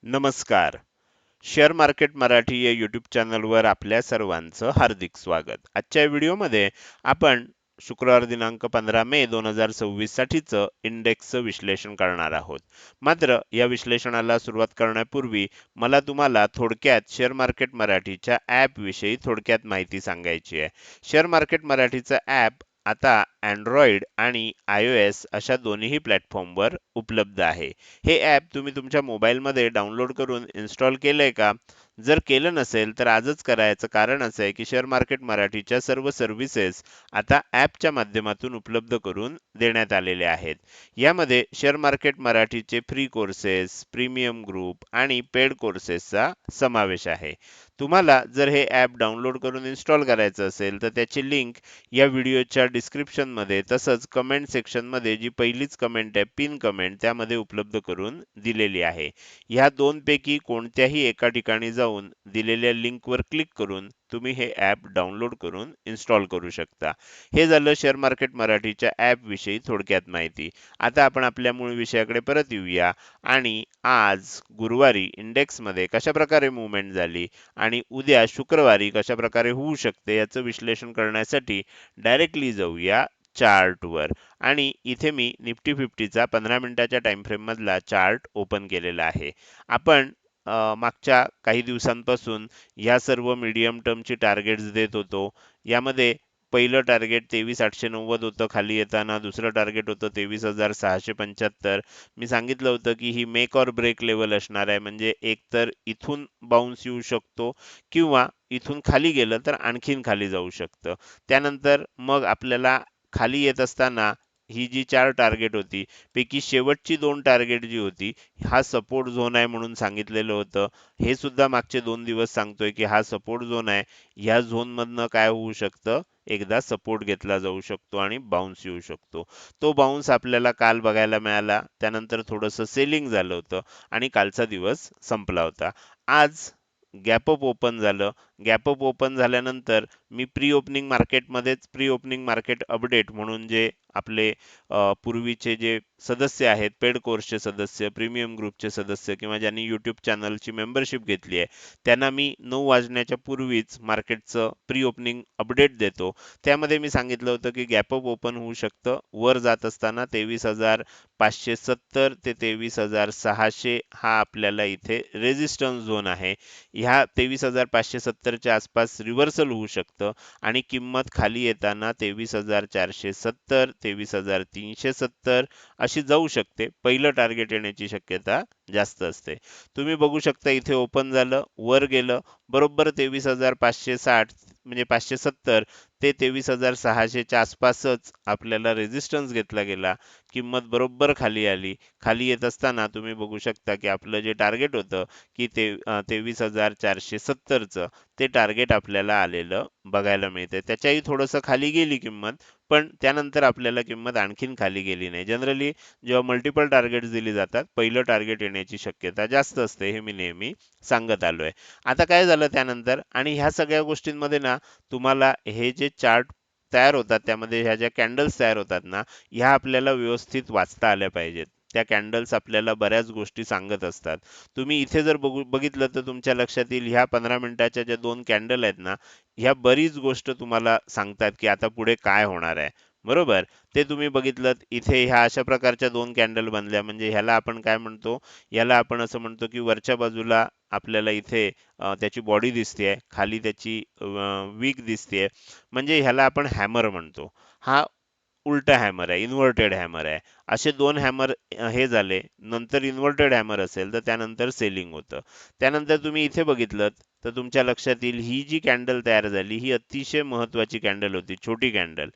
नमस्कार. Share market Marathi या YouTube चॅनलवर आपल्या सर्वांचं हार्दिक स्वागत. आजच्या व्हिडिओमध्ये आपण शुक्रवार दिनांक 15 मे 2026 साठीचं इंडेक्सचं विश्लेषण करणार आहोत. मात्र या विश्लेषणाला सुरुवात करण्यापूर्वी मला तुम्हाला थोडक्यात शेअर मार्केट मराठीच्या ॲप विषयी थोडक्यात माहिती सांगायची आहे. शेअर मार्केट मराठीचं ॲप आता Android आणि iOS अशा दोन्ही प्लॅटफॉर्मवर उपलब्ध आहे. हे ॲप तुम्ही तुमच्या मोबाईलमध्ये डाउनलोड करून इन्स्टॉल केलंय का? जर केलं नसेल तर आजच करायचं कारण असं आहे की शेअर मार्केट मराठीच्या सर्व सर्व्हिसेस आता ॲपच्या माध्यमातून उपलब्ध करून देण्यात आलेले आहेत. यामध्ये शेअर मार्केट मराठीचे फ्री कोर्सेस, प्रीमियम ग्रुप आणि पेड कोर्सेसचा समावेश आहे. तुम्हाला जर हे ॲप डाउनलोड करून इन्स्टॉल करायचं असेल तर त्याची लिंक या व्हिडिओच्या डिस्क्रिप्शनमध्ये तसंच कमेंट सेक्शनमध्ये जी पहिलीच कमेंट आहे पिन कमेंट त्यामध्ये उपलब्ध करून दिलेली आहे. ह्या दोनपैकी कोणत्याही एका ठिकाणी जाऊन दिलेल्या लिंकवर क्लिक करून तुम्ही हे ॲप डाउनलोड करून इन्स्टॉल करू शकता. हे झालं शेअर मार्केट मराठीच्या ॲप विषयी थोडक्यात माहिती. आता आपण आपल्या मूळ विषयाकडे परत येऊया आणि आज गुरुवारी इंडेक्समध्ये कशाप्रकारे मूव्हमेंट झाली आणि उद्या शुक्रवारी कशाप्रकारे होऊ शकते याचं विश्लेषण करण्यासाठी डायरेक्टली जाऊया चार्टवर. आणि इथे मी निफ्टी 50चा 15 मिनिटाच्या टाइम फ्रेम मधला चार्ट ओपन केलेला आहे. आपण मागच्या काही दिवसांपासून या सर्व मीडियम टर्मची टार्गेट्स देत होतो. यामध्ये पहिलं टार्गेट 23,890 होतं खाली येताना, दुसरं टार्गेट होतं 23,675. मी सांगितलं होतं की ही मेक ऑर ब्रेक लेवल असणार आहे, म्हणजे एकतर इथून बाउन्स येऊ शकतो किंवा इथून खाली गेलं तर आणखीन खाली जाऊ शकतं. त्यानंतर मग आपल्याला खाली येत असताना ही जी 4 टार्गेट होती पैकी शेवटची 2 टार्गेट जी होती हा सपोर्ट झोन आहे म्हणून सांगितलेलं होतं. हे सुद्धा मागचे 2 दिवस सांगतोय की हा सपोर्ट झोन आहे. ह्या झोन मधनं काय होऊ शकतं, एकदा सपोर्ट घेतला जाऊ शकतो आणि बाउन्स येऊ शकतो. तो बाउन्स आपल्याला काल बघायला मिळाला. त्यानंतर थोडंसं सेलिंग झालं होतं आणि कालचा दिवस संपला होता. आज गॅप अप ओपन झालं. गॅप अप ओपन झाल्यानंतर मी प्री ओपनिंग मार्केटमध्येच प्री ओपनिंग मार्केट अपडेट म्हणून जे आपले पूर्वीचे जे सदस्य आहेत, पेड कोर्सचे सदस्य, प्रीमियम ग्रुपचे सदस्य किंवा ज्यांनी यूट्यूब चॅनलची मेंबरशिप घेतली आहे, त्यांना मी 9 वाजण्याच्या पूर्वीच मार्केटचं प्री ओपनिंग अपडेट देतो. त्यामध्ये मी सांगितलं होतं की गॅप अप ओपन होऊ शकतं. वर जात असताना 23,570 ते 23,600 हा आपल्याला इथे रेझिस्टन्स झोन आहे. ह्या 23,570च्या आसपास रिव्हर्सल होऊ शकतं आणि किंमत खाली येताना 23,470, 23,370 अशी जाऊ शकते. पहिलं टार्गेट येण्याची शक्यता जास्त असते. तुम्ही बघू शकता इथे ओपन झालं, वर गेलं, बरोबर 23,560 म्हणजे 570 ते 23,600च्या आसपासच आपल्याला रेझिस्टन्स घेतला गेला. किंमत बरोबर खाली आली. खाली येत असताना तुम्ही बघू शकता की आपलं जे टार्गेट होतं की ते 23,470चं ते टार्गेट आपल्याला आलेलं बघायला मिळते. त्याच्याही थोडंसं खाली गेली किंमत, पण त्यानंतर आपल्याला किंमत आणखीन खाली गेली नाही. जनरली जेव्हा मल्टिपल टार्गेट्स दिली जातात, पहिलं टार्गेट येण्याची शक्यता जास्त असते, हे मी नेहमी सांगत आलोय. आता काय झालं त्यानंतर आणि ह्या सगळ्या गोष्टींमध्ये ना तुम्हाला हे जे चार्ट तयार होतात त्यामध्ये ह्या ज्या कॅन्डल्स तयार होतात ना, ह्या आपल्याला व्यवस्थित वाचता आल्या पाहिजेत. त्या कॅन्डल्स आपल्याला बऱ्याच गोष्टी सांगत असतात. तुम्ही इथे जर बघितलं तर तुमच्या लक्षात येईल ह्या 15 मिनिटाच्या ज्या 2 कॅन्डल आहेत ना, ह्या बरीच गोष्ट तुम्हाला सांगतात की आता पुढे काय होणार आहे. बरोबर? ते तुम्ही बघितलं इथे ह्या अशा प्रकारच्या 2 कॅन्डल बनल्या, म्हणजे ह्याला आपण काय म्हणतो, याला आपण असं म्हणतो की वरच्या बाजूला आपल्याला इथे त्याची बॉडी दिसतेय, खाली त्याची वीक दिसतेय, म्हणजे ह्याला आपण हॅमर म्हणतो. हा उलटा हॅमर आहे, इन्व्हर्टेड हॅमर आहे. असे 2 हॅमर हे झाले. नंतर इन्व्हर्टेड हॅमर असेल तर त्यानंतर सेलिंग होतं. त्यानंतर तुम्ही इथे बघितलं तर तुमच्या लक्षात येईल ही जी कॅन्डल तयार झाली ही अतिशय महत्वाची कॅन्डल होती, छोटी कॅन्डल.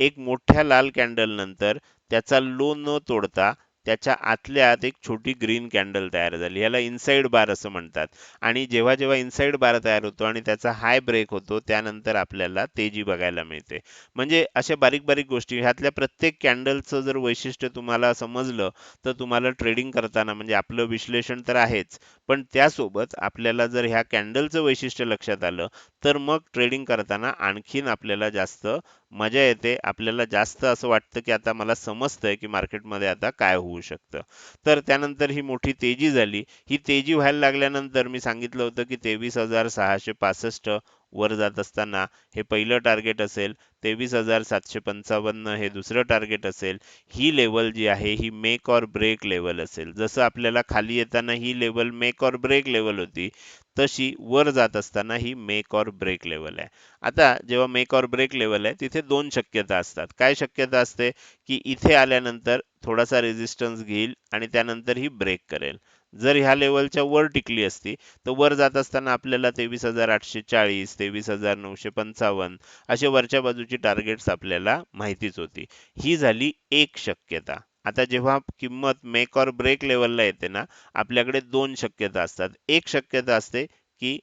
एक मोठ्या लाल कॅन्डल नंतर त्याचा लो न तोडता त्याच्या आतल्या आत एक छोटी ग्रीन कॅन्डल तयार झाली. याला इनसाइड बार असं म्हणतात. आणि जेव्हा जेव्हा इनसाइड बार तयार होतो आणि त्याचा हाय ब्रेक होतो त्यानंतर आपल्याला तेजी बघायला मिळते. म्हणजे अशा बारीक बारीक गोष्टी, ह्यातल्या प्रत्येक कॅन्डलचं जर वैशिष्ट्य तुम्हाला समजलं तर तुम्हाला ट्रेडिंग करताना, म्हणजे आपलं विश्लेषण तर आहेच, पण त्यासोबत आपल्याला जर ह्या कॅन्डलचं वैशिष्ट्य लक्षात आलं तर मग ट्रेडिंग करताना आणखीन आपल्याला जास्त मजा येते. आपल्याला जास्त असं वाटतं की आता मला समजतंय की मार्केटमध्ये आता काय होऊ शकतं. तर त्यानंतर ही मोठी तेजी झाली. ही तेजी व्हायला लागल्यानंतर मी सांगितलं होतं की 23,665 वर जात असताना हे पहिलं टार्गेट असेल, 23,755 हे दुसरं टार्गेट असेल. ही लेवल जी आहे ही मेक ऑर ब्रेक लेवल असेल. जसं आपल्याला खाली येताना ही level make or break level होती, तशी वर जात असताना ही मेक ऑर ब्रेक लेवल आहे. आता जेव्हा मेक ऑर ब्रेक लेवल आहे तिथे दोन शक्यता असतात. काय शक्यता असते की इथे आल्यानंतर थोडासा रेझिस्टन्स घेईल आणि त्यानंतर ही ब्रेक करेल. जर ह्या लेवलच्या वर टिकली असती तर वर जात असताना आपल्याला 23,840, 23,955 असे वरच्या बाजूची टार्गेट्स आपल्याला माहितीच होती. ही झाली एक शक्यता. आता जेव्हा किंमत मेक ऑर ब्रेक लेवलला येते ना, आपल्याकडे दोन शक्यता असतात. एक शक्यता असते की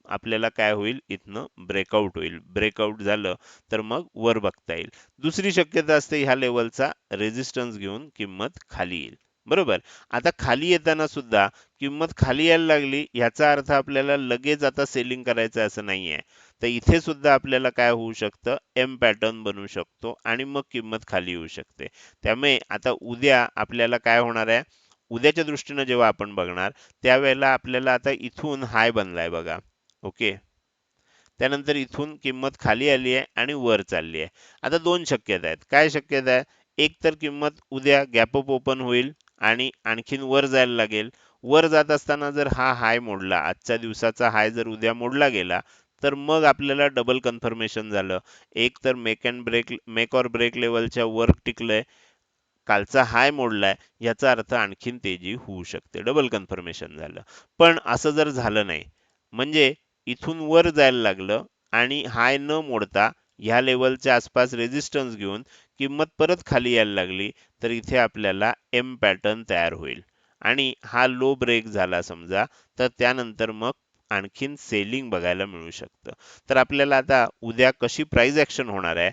आपल्याला काय होईल, इथनं ब्रेकआउट होईल. ब्रेकआउट झालं तर मग वर बघता येईल. दुसरी शक्यता असते ह्या लेवलचा रेझिस्टन्स घेऊन किंमत खाली येईल. बरोबर. आता खाली येताना सुद्धा किंमत खाली यायला लागली ह्याचा अर्थ आपल्याला लगेच आता सेलिंग करायचं असं नाहीये. तर इथे सुद्धा आपल्याला काय होऊ शकतं, एम पॅटर्न बनू शकतो आणि मग किंमत खाली येऊ शकते. त्यामुळे आता उद्या आपल्याला काय होणार आहे, उद्याच्या दृष्टीने जेव्हा आपण बघणार त्यावेळेला आपल्याला आता इथून हाय बनलाय बघा. ओके. त्यानंतर इथून किंमत खाली आली आहे आणि वर चालली आहे. आता दोन शक्यता आहेत. काय शक्यता आहे? एक तर किंमत उद्या गॅप अप ओपन होईल आणि आणखीन वर जायला लागेल. वर जात असताना जर हा हाय मोडला, आजच्या दिवसाचा हाय जर उद्या मोडला गेला, तर मग आपल्याला डबल कन्फर्मेशन झालं. एक तर मेक ऑर ब्रेक लेवलच्या वर टिकलंय, कालचा हाय मोडलाय, याचा अर्थ आणखीन तेजी होऊ शकते. डबल कन्फर्मेशन झालं. पण असं जर झालं नाही, म्हणजे इथून वर जायला लागलं आणि हाय न मोडता ह्या लेवलच्या आसपास रेझिस्टन्स घेऊन किंमत परत खाली यायला लागली, तर इथे आपल्याला एम पॅटर्न तयार होईल. आणि हा लो ब्रेक झाला समजा, तर त्यानंतर मग आणखीन सेलिंग बघायला मिळू शकतं. तर आपल्याला आता उद्या कशी प्राइस ऍक्शन होणार आहे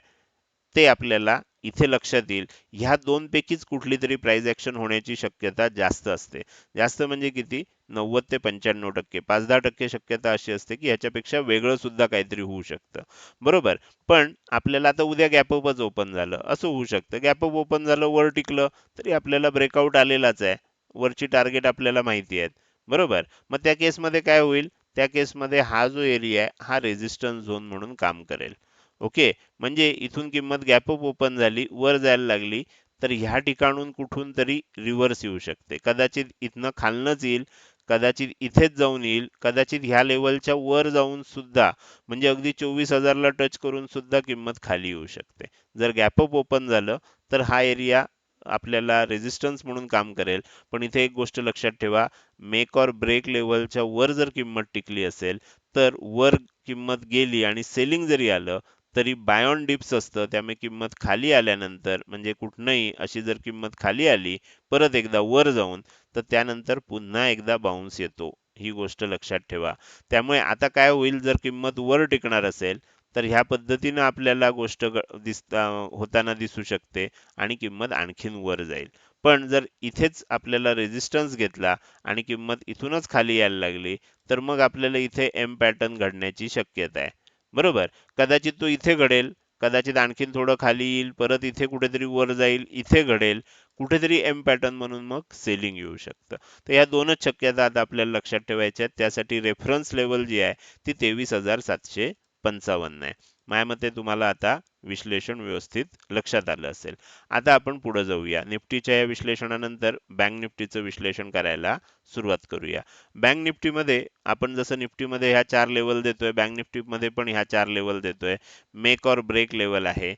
ते आपल्याला इथे लक्षात येईल. ह्या दोनपैकीच कुठली तरी प्राइस ऍक्शन होण्याची शक्यता जास्त असते. जास्त म्हणजे किती? 90 ते 95%. 5-10% शक्यता अशी असते की ह्याच्यापेक्षा वेगळं सुद्धा काहीतरी होऊ शकतं. बरोबर. पण आपल्याला आता उद्या गॅपअपच ओपन झालं असं होऊ शकतं. गॅपअप ओपन झालं, वर टिकलं, तरी आपल्याला ब्रेकआउट आलेलाच आहे. वरची टार्गेट आपल्याला माहिती आहेत. बरोबर. मग त्या केसमध्ये काय होईल? त्या केसमध्ये हा जो एरिया आहे हा रेझिस्टन्स झोन म्हणून काम करेल. ओके. म्हणजे इथून किंमत गॅप अप ओपन झाली, वर जायला लागली, तर ह्या ठिकाणून कुठून तरी रिव्हर्स येऊ शकते. कदाचित इथनं खालनच येईल, कदाचित इथेच जाऊन येईल, कदाचित ह्या लेवलच्या वर जाऊन सुद्धा, म्हणजे अगदी 24,000ला टच करून सुद्धा किंमत खाली येऊ शकते. जर गॅप अप ओपन झालं तर हा एरिया आपल्याला रेझिस्टन्स म्हणून काम करेल. पण इथे एक गोष्ट लक्षात ठेवा, मेक ऑर ब्रेक लेवलच्या वर जर किंमत टिकली असेल, तर वर किंमत गेली आणि सेलिंग जरी आलं तरी बाय ऑन डिप्स असतं. त्यामुळे किंमत खाली आल्यानंतर, म्हणजे कुठनंही अशी जर किंमत खाली आली परत एकदा वर जाऊन, तर त्यानंतर पुन्हा एकदा बाउन्स येतो. ही गोष्ट लक्षात ठेवा. त्यामुळे आता काय होईल, जर किंमत वर टिकणार असेल तर ह्या पद्धतीनं आपल्याला गोष्ट होताना दिसू शकते आणि किंमत आणखीन वर जाईल. पण जर इथेच आपल्याला रेझिस्टन्स घेतला आणि किंमत इथूनच खाली यायला लागली, तर मग आपल्याला इथे एम पॅटर्न घडण्याची शक्यता आहे. बरोबर. कदाचित तो इथे घडेल, कदाचित आणखीन थोडं खाली येईल, परत इथे कुठेतरी वर जाईल, इथे घडेल, कुठेतरी एम पॅटर्न म्हणून मग सेलिंग येऊ शकतं. तर या दोनच शक्यता आता आपल्याला लक्षात ठेवायच्या आहेत. त्यासाठी रेफरन्स लेवल जी आहे ती 23,755 आहे. माझ्या मते तुम्हाला आता विश्लेषण व्यवस्थित लक्षात आलं असेल. आता आपण पुढे जाऊया. निफ्टीच्या या विश्लेषणानंतर बँक निफ्टीचं विश्लेषण करायला सुरुवात करूया. बँक निफ्टीमध्ये आपण जसं निफ्टीमध्ये ह्या 4 लेवल देतोय, बँक निफ्टीमध्ये पण ह्या 4 लेवल देतोय. मेक ऑर ब्रेक लेवल आहे.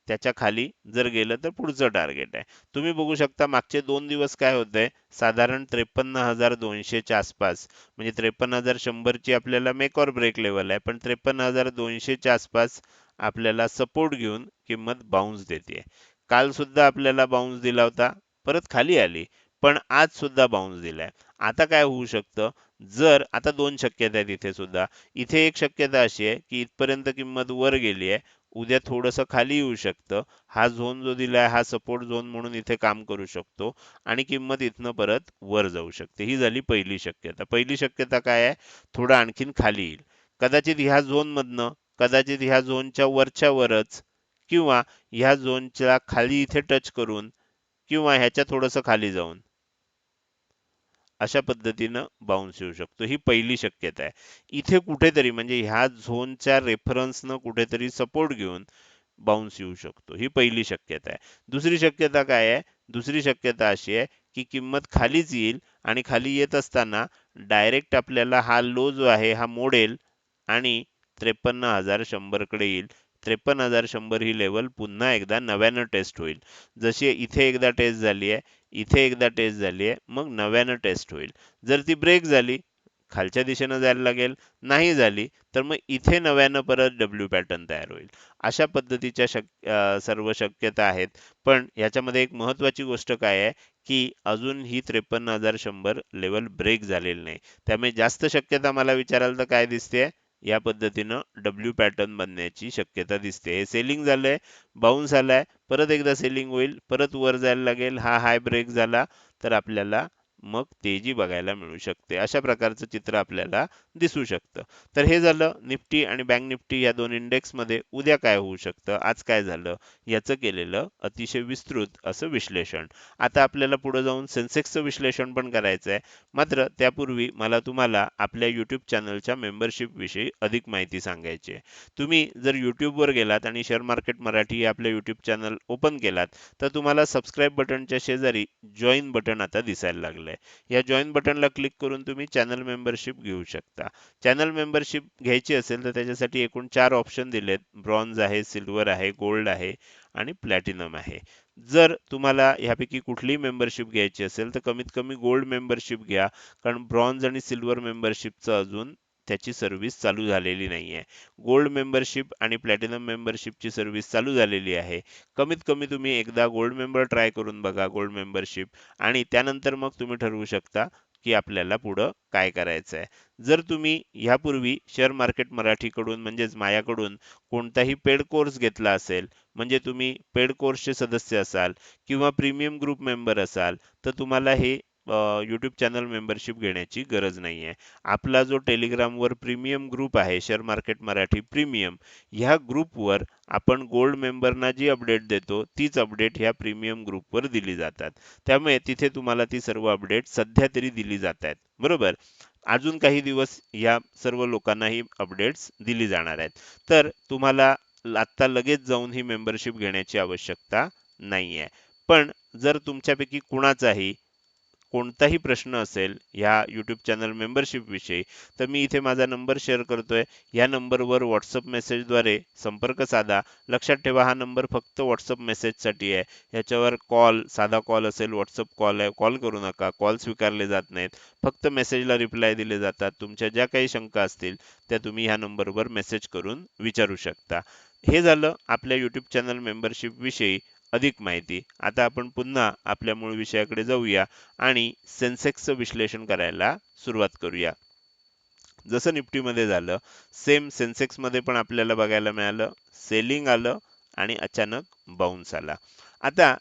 त्याच्या खाली जर गेलं तर पुढचं टार्गेट आहे. तुम्ही बघू शकता मागचे 2 दिवस काय होतंय, साधारण 53,200 च्या आसपास, म्हणजे 53,100 ची आपल्याला मेक ऑर ब्रेक लेवल आहे, पण 53,200 च्या आसपास आपल्याला सपोर्ट घेऊन किंमत बाउन्स देते. काल सुद्धा आपल्याला बाउन्स दिला होता, परत खाली आली, पण आज सुद्धा बाउन्स दिलाय. आता काय होऊ शकतं, जर आता दोन शक्यता आहेत इथे सुद्धा. इथे एक शक्यता अशी आहे की इथपर्यंत किंमत वर गेली आहे, उद्या थोडंसं खाली येऊ शकतं. हा झोन जो दिलाय हा सपोर्ट झोन म्हणून इथे काम करू शकतो आणि किंमत इथनं परत वर जाऊ शकते. ही झाली पहिली शक्यता. पहिली शक्यता काय आहे? थोडं आणखीन खाली येईल. कदाचित ह्या झोन मधनं, कदाचित ह्या झोनच्या वरच्या वरच, किंवा ह्या झोनच्या खाली इथे टच करून, किंवा ह्याच्या थोडंसं खाली जाऊन अशा पद्धतीनं बाउन्स येऊ शकतो. ही पहिली शक्यता आहे. इथे कुठेतरी म्हणजे ह्या झोनच्या रेफरन्सनं कुठेतरी सपोर्ट घेऊन बाउन्स येऊ शकतो. ही पहिली शक्यता आहे. दुसरी शक्यता काय आहे? दुसरी शक्यता अशी आहे की किंमत खालीच येईल आणि खाली येत असताना डायरेक्ट आपल्याला हा लो जो आहे हा मोडेल आणि 53,100 कडे येईल. 53,100 ही लेवल पुन्हा एकदा नव्यानं टेस्ट होईल. जशी इथे एकदा टेस्ट झाली आहे, इथे एकदा टेस्ट झाली आहे, मग नव्यानं टेस्ट होईल. जर ती ब्रेक झाली, खालच्या दिशेनं जायला लागेल. नाही झाली तर मग इथे नव्यानं परत डब्ल्यू पॅटर्न तयार होईल. अशा पद्धतीच्या सर्व शक्यता आहेत. पण याच्यामध्ये एक महत्त्वाची गोष्ट काय आहे की अजून ही 53,100 लेवल ब्रेक झालेली नाही. त्यामुळे जास्त शक्यता मला विचाराल तर काय दिसते? या पद्धतीनं डब्ल्यू पॅटर्न बनण्याची शक्यता दिसते. हे सेलिंग झालंय, बाउन्स आलाय, परत एकदा सेलिंग होईल, परत वर जायला लागेल. हा हाय ब्रेक झाला तर आपल्याला मग तेजी बघायला मिळू शकते. अशा प्रकारचं चित्र आपल्याला दिसू शकतं. तर हे झालं निफ्टी आणि बँक निफ्टी या दोन इंडेक्समध्ये उद्या काय होऊ शकतं, आज काय झालं, याचं केलेलं अतिशय विस्तृत असं विश्लेषण. आता आपल्याला पुढे जाऊन सेन्सेक्सचं विश्लेषण पण करायचं आहे. मात्र त्यापूर्वी मला तुम्हाला आपल्या YouTube चॅनलच्या मेंबरशिप विषयी अधिक माहिती सांगायची आहे. तुम्ही जर YouTubeवर गेलात आणि शेअर मार्केट मराठी हे आपलं YouTube चॅनल ओपन केलात तर तुम्हाला सबस्क्राईब बटनच्या शेजारी जॉईन बटन आता दिसायला लागलंय. या जॉईन बटनला क्लिक करून तुम्ही चॅनल मेंबरशिप घेऊ शकता. चॅनल मेंबरशिप घ्यायची असेल तर त्याच्यासाठी एकूण 4 ऑप्शन दिलेत. ब्रॉन्झ आहे, सिल्वर आहे, गोल्ड आहे आणि प्लॅटिनम आहे. जर तुम्हाला ह्यापैकी कुठलीही मेंबरशिप घ्यायची असेल तर कमीत कमी गोल्ड मेंबरशिप घ्या. कारण ब्रॉन्झ आणि सिल्वर मेंबरशिपचं अजून त्याची सर्व्हिस चालू झालेली नाहीये. गोल्ड मेंबरशिप आणि प्लॅटिनम मेंबरशिपची सर्व्हिस चालू झालेली आहे. कमीत कमी तुम्ही एकदा गोल्ड मेंबर ट्राय करून बघा, गोल्ड मेंबरशिप, आणि त्यानंतर मग तुम्ही ठरवू शकता की आपल्याला पुढं काय करायचं आहे. जर तुम्ही ह्यापूर्वी शेअर मार्केट मराठीकडून म्हणजेच माझ्याकडून कोणताही पेड कोर्स घेतला असेल, म्हणजे तुम्ही पेड कोर्सचे सदस्य असाल किंवा प्रीमियम ग्रुप मेंबर असाल, तर तुम्हाला हे YouTube चॅनल मेंबरशिप घेण्याची गरज नाही आहे. आपला जो टेलिग्रामवर प्रीमियम ग्रुप आहे शेअर मार्केट मराठी प्रीमियम, ह्या ग्रुपवर आपण गोल्ड मेंबरना जी अपडेट देतो तीच अपडेट ह्या प्रीमियम ग्रुपवर दिली जातात. त्यामुळे तिथे तुम्हाला ती सर्व अपडेट सध्या तरी दिली जात आहेत. बरोबर? अजून काही दिवस या सर्व लोकांना ही अपडेट्स दिली जाणार आहेत. तर तुम्हाला आत्ता लगेच जाऊन ही मेंबरशिप घेण्याची आवश्यकता नाहीये. पण जर तुमच्यापैकी कुणाचाही कोणताही प्रश्न असेल ह्या YouTube चॅनल मेंबरशिप विषयी, तर मी इथे माझा नंबर शेअर करतोय. या नंबरवर WhatsApp मेसेजद्वारे संपर्क साधा. लक्षात ठेवा, हा नंबर फक्त WhatsApp मेसेजसाठी आहे. ह्याच्यावर कॉल, साधा कॉल असेल, WhatsApp कॉल आहे, कॉल करू नका. कॉल स्वीकारले जात नाहीत. फक्त मेसेजला रिप्लाय दिले जातात. तुमच्या ज्या काही शंका असतील त्या तुम्ही ह्या नंबरवर मेसेज करून विचारू शकता. हे झालं आपल्या YouTube चॅनल मेंबरशिप विषयी अधिक माहिती. आता आपण पुन्हा आपल्या मूळ विषयाकडे जाऊया आणि सेन्सेक्सचं विश्लेषण करायला सुरुवात करूया. जसं निफ्टीमध्ये झालं, सेम सेन्सेक्समध्ये पण आपल्याला बघायला मिळालं, सेलिंग आलं आणि अचानक बाउन्स आला. आता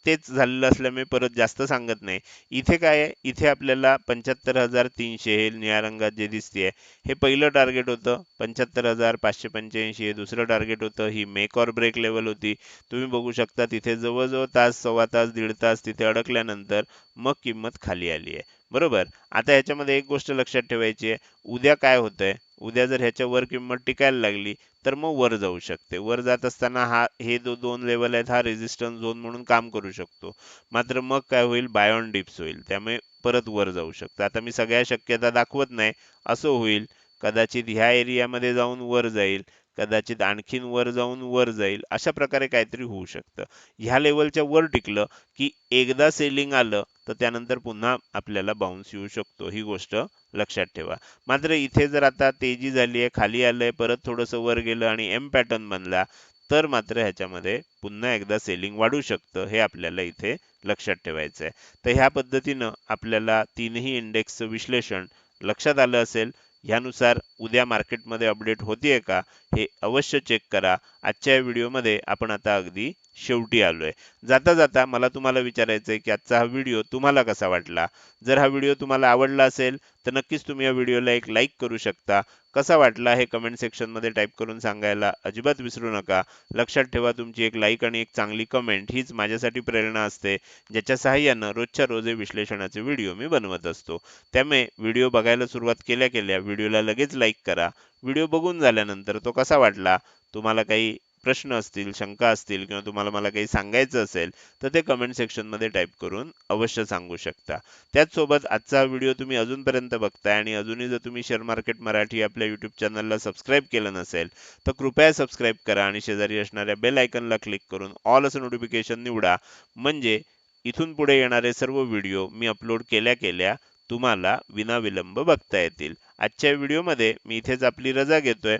तेच झालेलं असल्यामुळे परत जास्त सांगत नाही. इथे काय आहे, इथे आपल्याला 75,300 हे निळ्या रंगात जे दिसतेय हे पहिलं टार्गेट होतं. 75,585 हे दुसरं टार्गेट होतं. ही मेक ऑर ब्रेक लेवल होती. तुम्ही बघू शकता तिथे जवळजवळ तास, सव्वा तास, दीड तास तिथे अडकल्यानंतर मग किंमत खाली आली आहे. बरोबर? आता ह्याच्यामध्ये एक गोष्ट लक्षात ठेवायची आहे, उद्या काय होतंय, उद्या जर ह्याच्या वर किंमत टिकायला लागली तर मग वर जाऊ शकते. वर जात असताना हे जो दोन लेवल आहेत हा रेझिस्टन्स झोन म्हणून काम करू शकतो. मात्र मग काय होईल, बाय ऑन डिप्स होईल. त्यामुळे परत वर जाऊ शकतं. आता मी सगळ्या शक्यता दाखवत नाही. असं होईल कदाचित ह्या एरियामध्ये जाऊन वर जाईल, कदाचित आणखीन वर जाऊन वर जाईल, अशा प्रकारे काहीतरी होऊ शकतं. ह्या लेवलच्या वर टिकलं की एकदा सेलिंग आलं तर त्यानंतर पुन्हा आपल्याला बाउन्स येऊ शकतो. ही गोष्ट लक्षात ठेवा. मात्र इथे जर आता तेजी झाली आहे, खाली आलंय, परत थोडंसं वर गेलं आणि एम पॅटर्न बनला तर मात्र ह्याच्यामध्ये पुन्हा एकदा सेलिंग वाढू शकतं. हे आपल्याला इथे लक्षात ठेवायचं आहे. तर ह्या पद्धतीनं आपल्याला तीनही इंडेक्सचं विश्लेषण लक्षात आलं असेल. ह्यानुसार उद्या मार्केटमध्ये अपडेट होतीये का हे अवश्य चेक करा आजच्या या व्हिडिओमध्ये आपण आता अगदी शेवटी आलोय. जाता जाता मला तुम्हाला विचारायचं आहे की आजचा हा व्हिडिओ तुम्हाला कसा वाटला. जर हा व्हिडिओ तुम्हाला आवडला असेल तर नक्कीच तुम्ही या व्हिडिओला एक लाईक करू शकता. कसा वाटला हे कमेंट सेक्शनमध्ये टाईप करून सांगायला अजिबात विसरू नका. लक्षात ठेवा, तुमची एक लाईक आणि एक चांगली कमेंट हीच माझ्यासाठी प्रेरणा असते, ज्याच्या सहाय्यानं रोजच्या रोज हे विश्लेषणाचे व्हिडिओ मी बनवत असतो. त्यामुळे व्हिडिओ बघायला सुरुवात केल्या केल्या व्हिडिओला लगेच लाईक करा. व्हिडिओ बघून झाल्यानंतर तो कसा वाटला, तुम्हाला काही प्रश्न असतील, शंका असतील किंवा तुम्हाला मला काही सांगायचं असेल तर ते कमेंट सेक्शनमध्ये टाईप करून अवश्य सांगू शकता. त्याचसोबत आजचा व्हिडिओ तुम्ही अजूनपर्यंत बघताय आणि अजूनही जर तुम्ही शेअर मार्केट मराठी आपल्या यूट्यूब चॅनलला सबस्क्राईब केलं नसेल तर कृपया सबस्क्राईब करा आणि शेजारी असणाऱ्या बेल आयकॉनला क्लिक करून ऑल असं नोटिफिकेशन निवडा. म्हणजे इथून पुढे येणारे सर्व व्हिडिओ मी अपलोड केल्या केल्या तुम्हाला विनाविलंब बघता येतील. आजच्या व्हिडिओमध्ये मी इथेच आपली रजा घेतोय.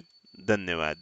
धन्यवाद.